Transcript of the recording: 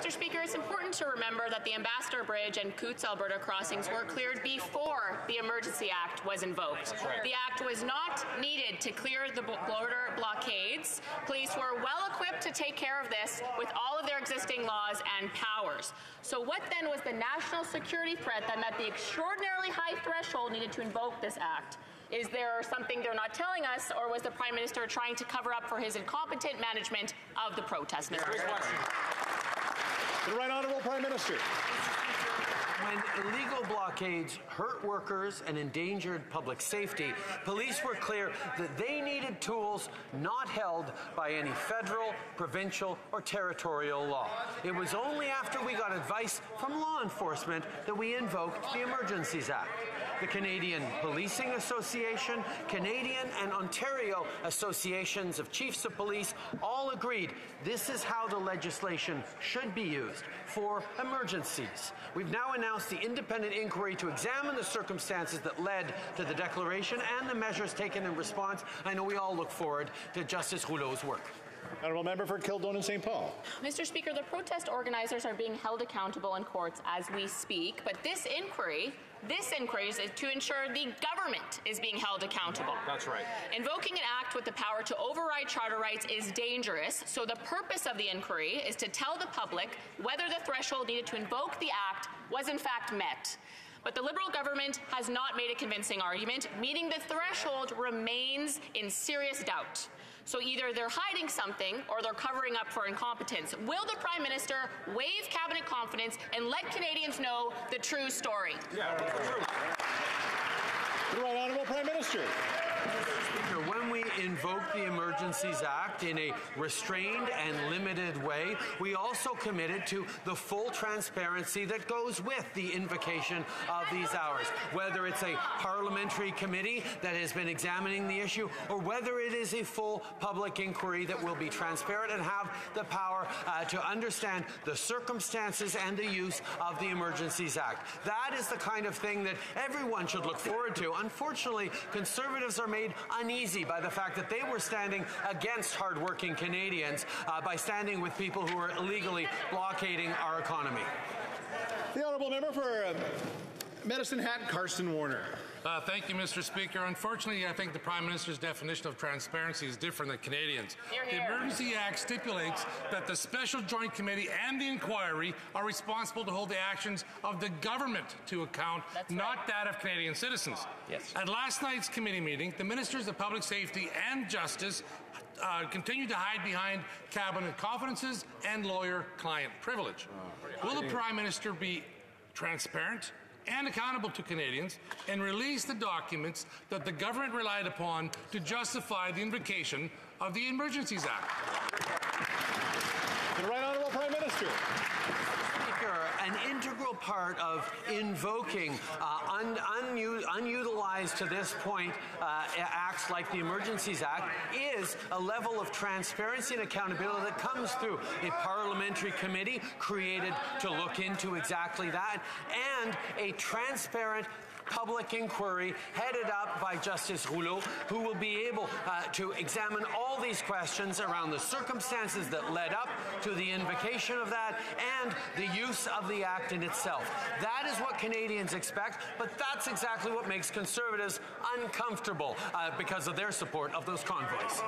Mr. Speaker, it's important to remember that the Ambassador Bridge and Coutts, Alberta crossings were cleared before the Emergency Act was invoked. Right. The Act was not needed to clear the border blockades. Police were well equipped to take care of this with all of their existing laws and powers. So what then was the national security threat that met the extraordinarily high threshold needed to invoke this Act? Is there something they're not telling us, or was the Prime Minister trying to cover up for his incompetent management of the protest? The Right Honourable Prime Minister. When illegal blockades hurt workers and endangered public safety, police were clear that they needed tools not held by any federal, provincial, or territorial law. It was only after we got advice from law enforcement that we invoked the Emergencies Act. The Canadian Policing Association, Canadian and Ontario Associations of Chiefs of Police all agreed this is how the legislation should be used for emergencies. We've now announced the independent inquiry to examine the circumstances that led to the declaration and the measures taken in response. I know we all look forward to Justice Rouleau's work. Honourable Member for Kildonan St. Paul. Mr. Speaker, the protest organizers are being held accountable in courts as we speak, but this inquiry is to ensure the government is being held accountable. That's right. Invoking an act with the power to override charter rights is dangerous, so the purpose of the inquiry is to tell the public whether the threshold needed to invoke the act was in fact met. But the Liberal government has not made a convincing argument, meaning the threshold remains in serious doubt. So either they're hiding something or they're covering up for incompetence. Will the Prime Minister waive cabinet confidence and let Canadians know the true story? Yeah, that's true. The Right Honourable Prime Minister. Speaker, when we invoke the Emergencies Act in a restrained and limited way, we also committed to the full transparency that goes with the invocation of these hours, whether it's a parliamentary committee that has been examining the issue or whether it is a full public inquiry that will be transparent and have the power to understand the circumstances and the use of the Emergencies Act. That is the kind of thing that everyone should look forward to. Unfortunately, Conservatives are made uneasy by the fact that they were standing against hardworking Canadians by standing with people who are illegally blockading our economy. The Honourable Member for Medicine Hat, Carson Warner. Thank you, Mr. Speaker. Unfortunately, I think the Prime Minister's definition of transparency is different than Canadians. The Emergency Act stipulates that the Special Joint Committee and the inquiry are responsible to hold the actions of the government to account, not that of Canadian citizens. Yes. At last night's committee meeting, the Ministers of Public Safety and Justice continue to hide behind cabinet confidences and lawyer-client privilege. Will the Prime Minister be transparent and accountable to Canadians and release the documents that the government relied upon to justify the invocation of the Emergencies Act? The Right Honourable Prime Minister. Speaker, an integral part of invoking unutilized to this point acts like the Emergencies Act is a level of transparency and accountability that comes through a parliamentary committee created to look into exactly that, and a transparent public inquiry headed up by Justice Rouleau, who will be able to examine all these questions around the circumstances that led up to the invocation of that and the use of the Act in itself. That is what Canadians expect, but that's exactly what makes Conservatives uncomfortable because of their support of those convoys.